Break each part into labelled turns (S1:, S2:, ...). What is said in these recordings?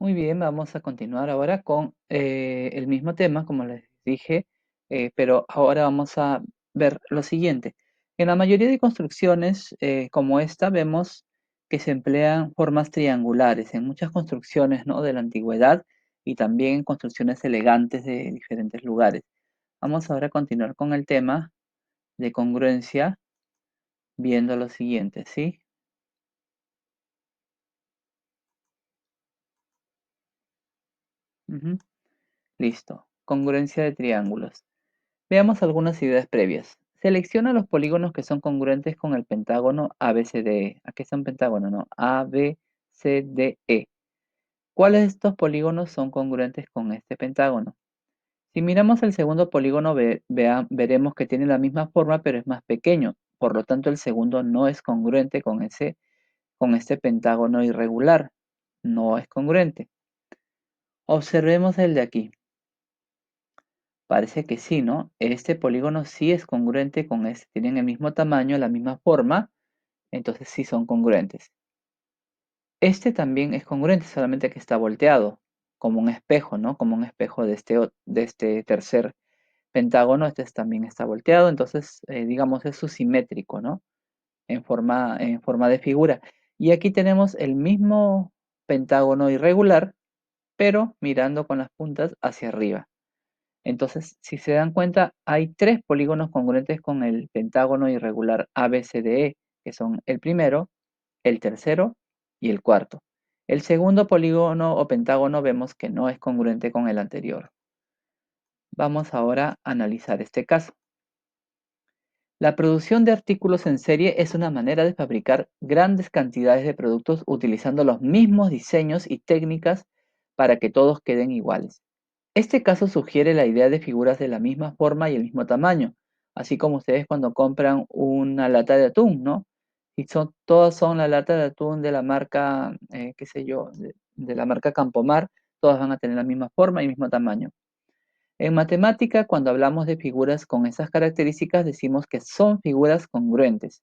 S1: Muy bien, vamos a continuar ahora con el mismo tema, como les dije, pero ahora vamos a ver lo siguiente. En la mayoría de construcciones como esta vemos que se emplean formas triangulares en muchas construcciones, ¿no?, de la antigüedad y también en construcciones elegantes de diferentes lugares. Vamos ahora a continuar con el tema de congruencia viendo lo siguiente, ¿sí? Ujú. Listo. Congruencia de triángulos. Veamos algunas ideas previas. Selecciona los polígonos que son congruentes con el pentágono ABCDE. Aquí está un pentágono, ¿no? ABCDE. ¿Cuáles de estos polígonos son congruentes con este pentágono? Si miramos el segundo polígono, veremos que tiene la misma forma, pero es más pequeño. Por lo tanto, el segundo no es congruente con este pentágono irregular. No es congruente. Observemos el de aquí. Parece que sí, ¿no? Este polígono sí es congruente con este, tienen el mismo tamaño, la misma forma, entonces sí son congruentes. Este también es congruente, solamente que está volteado, como un espejo, ¿no? Como un espejo de este tercer pentágono, también está volteado, entonces digamos es su simétrico, ¿no? En forma de figura. Y aquí tenemos el mismo pentágono irregular, pero mirando con las puntas hacia arriba. Entonces, si se dan cuenta, hay tres polígonos congruentes con el pentágono irregular ABCDE, que son el primero, el tercero y el cuarto. El segundo polígono o pentágono vemos que no es congruente con el anterior. Vamos ahora a analizar este caso. La producción de artículos en serie es una manera de fabricar grandes cantidades de productos utilizando los mismos diseños y técnicas para que todos queden iguales. Este caso sugiere la idea de figuras de la misma forma y el mismo tamaño, así como ustedes cuando compran una lata de atún, ¿no? Y todas son la lata de atún de la marca, qué sé yo, de la marca Campomar, todas van a tener la misma forma y el mismo tamaño. En matemática, cuando hablamos de figuras con esas características, decimos que son figuras congruentes.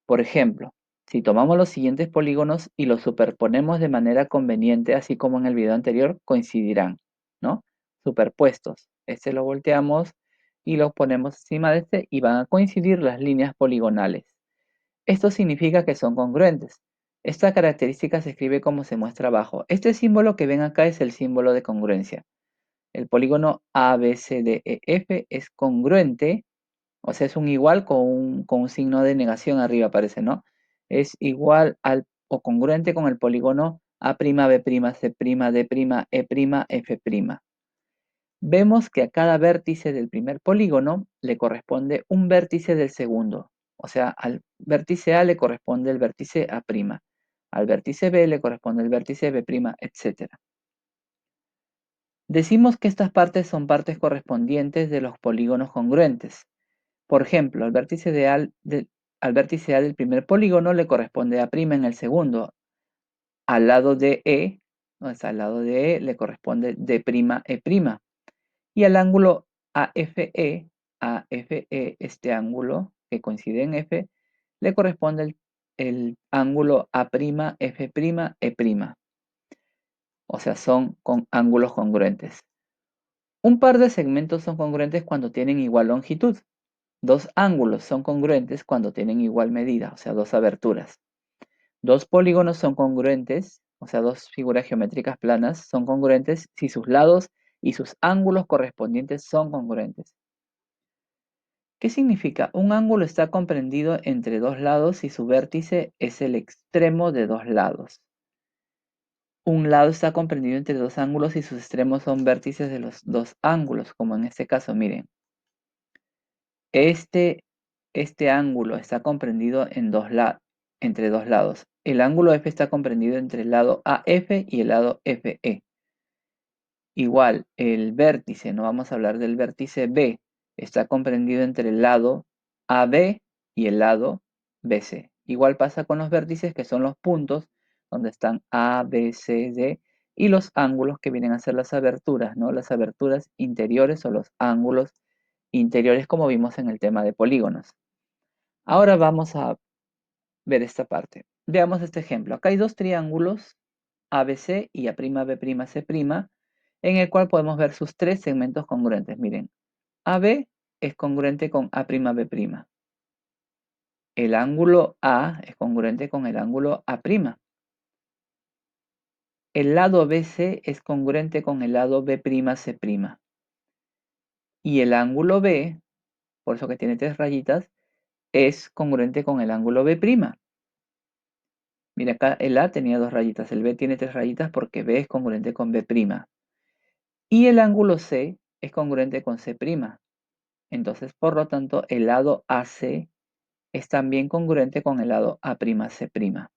S1: Por ejemplo, si tomamos los siguientes polígonos y los superponemos de manera conveniente, así como en el video anterior, coincidirán, ¿no? Superpuestos. Este lo volteamos y lo ponemos encima de este y van a coincidir las líneas poligonales. Esto significa que son congruentes. Esta característica se escribe como se muestra abajo. Este símbolo que ven acá es el símbolo de congruencia. El polígono ABCDEF es congruente, o sea, es un igual con un signo de negación arriba, aparece, ¿no? Es igual al o congruente con el polígono A'B', C', D', F'. Vemos que a cada vértice del primer polígono le corresponde un vértice del segundo. O sea, al vértice A le corresponde el vértice A', al vértice B le corresponde el vértice B', etc. Decimos que estas partes son partes correspondientes de los polígonos congruentes. Por ejemplo, al vértice A del primer polígono le corresponde A' en el segundo. Al lado de E, o sea, al lado de E le corresponde D'E'. Y al ángulo AFE, este ángulo que coincide en F, le corresponde el ángulo A'F'E'. O sea, son con ángulos congruentes. Un par de segmentos son congruentes cuando tienen igual longitud. Dos ángulos son congruentes cuando tienen igual medida, o sea, dos aberturas. Dos polígonos son congruentes, o sea, dos figuras geométricas planas son congruentes si sus lados y sus ángulos correspondientes son congruentes. ¿Qué significa? Un ángulo está comprendido entre dos lados si su vértice es el extremo de dos lados. Un lado está comprendido entre dos ángulos si sus extremos son vértices de los dos ángulos, como en este caso, miren. Este ángulo está comprendido entre dos lados. El ángulo F está comprendido entre el lado AF y el lado FE. Igual, el vértice, no vamos a hablar del vértice B, está comprendido entre el lado AB y el lado BC. Igual pasa con los vértices, que son los puntos donde están A, B, C, D, y los ángulos que vienen a ser las aberturas, ¿no? Las aberturas interiores o los ángulos interiores, como vimos en el tema de polígonos. Ahora vamos a ver esta parte. Veamos este ejemplo. Acá hay dos triángulos ABC y A'B'C', en el cual podemos ver sus tres segmentos congruentes. Miren, AB es congruente con A'B'. El ángulo A es congruente con el ángulo A'. El lado BC es congruente con el lado B'C'. Y el ángulo B, por eso que tiene tres rayitas, es congruente con el ángulo B'. Mira, acá el A tenía dos rayitas, el B tiene tres rayitas porque B es congruente con B'. Y el ángulo C es congruente con C'. Entonces, por lo tanto, el lado AC es también congruente con el lado A'C'.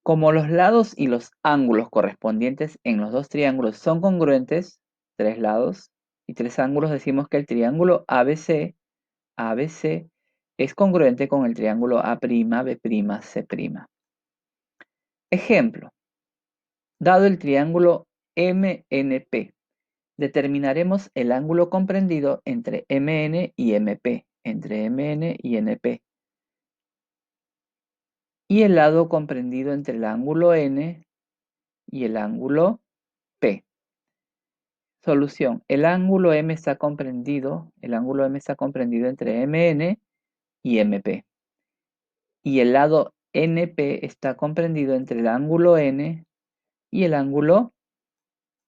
S1: Como los lados y los ángulos correspondientes en los dos triángulos son congruentes, tres lados y tres ángulos, decimos que el triángulo ABC es congruente con el triángulo A'B'C'. Ejemplo, dado el triángulo MNP, determinaremos el ángulo comprendido entre MN y MP, entre MN y NP, y el lado comprendido entre el ángulo N y el ángulo P. Solución. El ángulo M está comprendido entre MN y MP. Y el lado NP está comprendido entre el ángulo N y el ángulo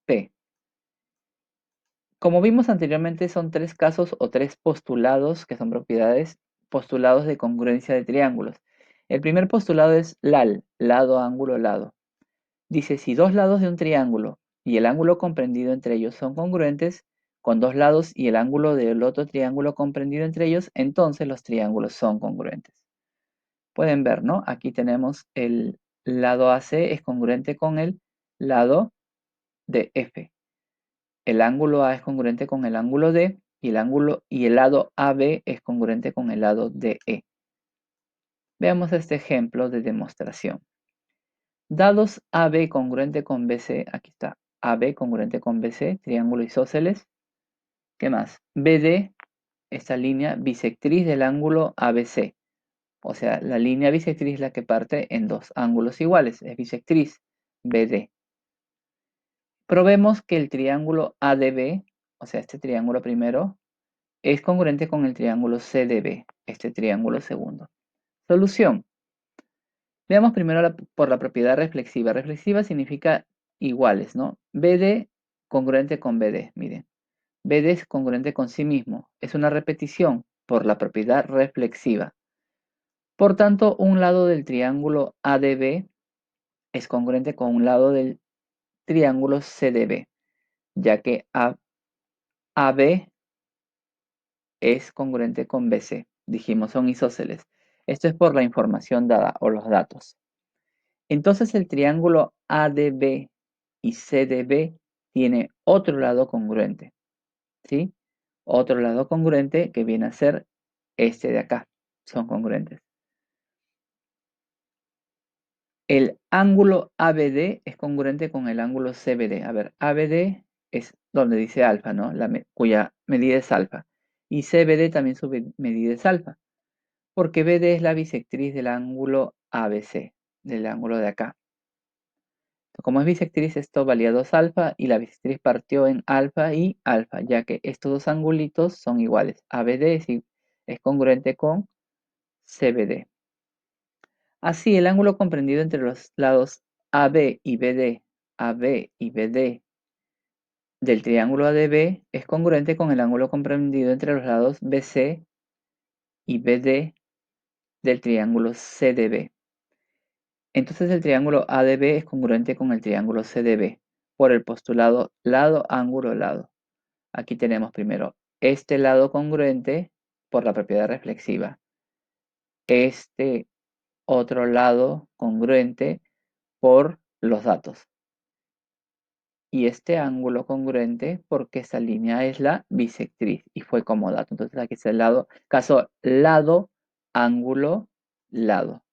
S1: P. Como vimos anteriormente, son tres casos o tres postulados, que son postulados de congruencia de triángulos. El primer postulado es LAL, lado, ángulo, lado. Dice, si dos lados de un triángulo y el ángulo comprendido entre ellos son congruentes con dos lados y el ángulo del otro triángulo comprendido entre ellos, entonces los triángulos son congruentes. Pueden ver, ¿no? Aquí tenemos el lado AC es congruente con el lado de F. El ángulo A es congruente con el ángulo D y el lado AB es congruente con el lado DE. Veamos este ejemplo de demostración. Dados AB congruente con BC, aquí está, AB congruente con BC, triángulo isósceles. ¿Qué más? BD, esta línea bisectriz del ángulo ABC. O sea, la línea bisectriz es la que parte en dos ángulos iguales, es bisectriz, BD. Probemos que el triángulo ADB, o sea, este triángulo primero, es congruente con el triángulo CDB, este triángulo segundo. Solución. Veamos primero por la propiedad reflexiva. Reflexiva significa iguales, ¿no? BD congruente con BD, miren. BD es congruente con sí mismo. Es una repetición por la propiedad reflexiva. Por tanto, un lado del triángulo ADB es congruente con un lado del triángulo CDB, ya que AB es congruente con BC. Dijimos, son isósceles. Esto es por la información dada o los datos. Entonces el triángulo ADB y CDB tiene otro lado congruente, ¿sí? Otro lado congruente que viene a ser este de acá. Son congruentes. El ángulo ABD es congruente con el ángulo CBD. A ver, ABD es donde dice alfa, ¿no? Cuya medida es alfa. Y CBD también su medida es alfa. Porque BD es la bisectriz del ángulo ABC, del ángulo de acá. Como es bisectriz, esto valía 2 alfa y la bisectriz partió en alfa y alfa, ya que estos dos angulitos son iguales. ABD es congruente con CBD. Así, el ángulo comprendido entre los lados AB y BD del triángulo ADB es congruente con el ángulo comprendido entre los lados BC y BD del triángulo CDB. Entonces el triángulo ADB es congruente con el triángulo CDB por el postulado lado, ángulo, lado. Aquí tenemos primero este lado congruente por la propiedad reflexiva. Este otro lado congruente por los datos. Y este ángulo congruente porque esta línea es la bisectriz y fue como dato. Entonces aquí está el lado, caso lado, ángulo, lado.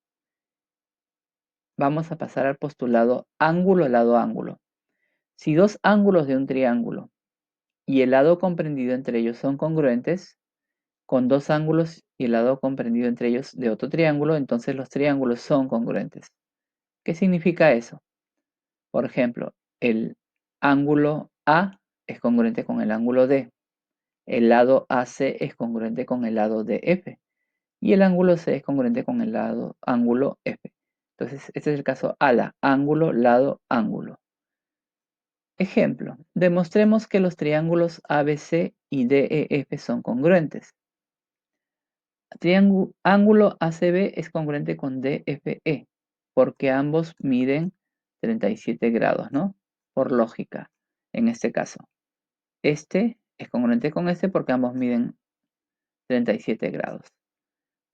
S1: Vamos a pasar al postulado ángulo, lado, ángulo. Si dos ángulos de un triángulo y el lado comprendido entre ellos son congruentes, con dos ángulos y el lado comprendido entre ellos de otro triángulo, entonces los triángulos son congruentes. ¿Qué significa eso? Por ejemplo, el ángulo A es congruente con el ángulo D. El lado AC es congruente con el lado DF. Y el ángulo C es congruente con el lado ángulo F. Entonces, este es el caso ALA, ángulo, lado, ángulo. Ejemplo, demostremos que los triángulos ABC y DEF son congruentes. Ángulo ACB es congruente con DFE, porque ambos miden 37 grados, ¿no? Por lógica, en este caso. Este es congruente con este porque ambos miden 37 grados.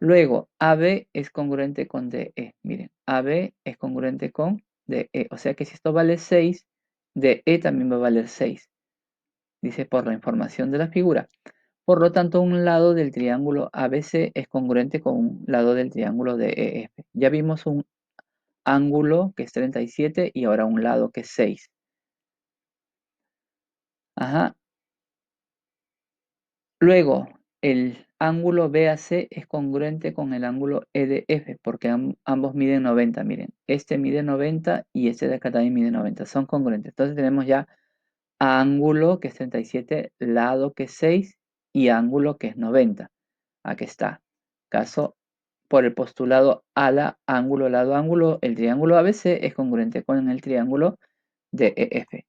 S1: Luego, AB es congruente con DE. Miren, AB es congruente con DE. O sea que si esto vale 6, DE también va a valer 6. Dice por la información de la figura. Por lo tanto, un lado del triángulo ABC es congruente con un lado del triángulo DEF. Ya vimos un ángulo que es 37 y ahora un lado que es 6. Ajá. Luego, el ángulo BAC es congruente con el ángulo EDF porque ambos miden 90. Miren, este mide 90 y este de acá también mide 90. Son congruentes. Entonces tenemos ya ángulo que es 37, lado que es 6 y ángulo que es 90. Aquí está. Caso por el postulado ala, ángulo, lado, ángulo, el triángulo ABC es congruente con el triángulo DEF.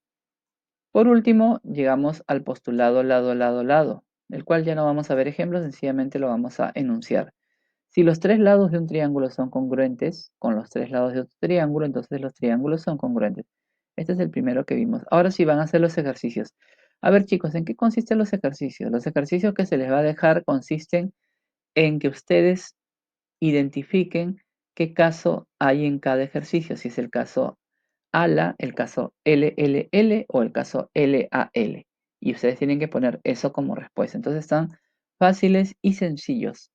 S1: Por último, llegamos al postulado lado, lado, lado, el cual ya no vamos a ver ejemplos, sencillamente lo vamos a enunciar. Si los tres lados de un triángulo son congruentes con los tres lados de otro triángulo, entonces los triángulos son congruentes. Este es el primero que vimos. Ahora sí van a hacer los ejercicios. A ver, chicos, ¿en qué consisten los ejercicios? Los ejercicios que se les va a dejar consisten en que ustedes identifiquen qué caso hay en cada ejercicio, si es el caso ALA, el caso LLL o el caso LAL. Y ustedes tienen que poner eso como respuesta. Entonces están fáciles y sencillos.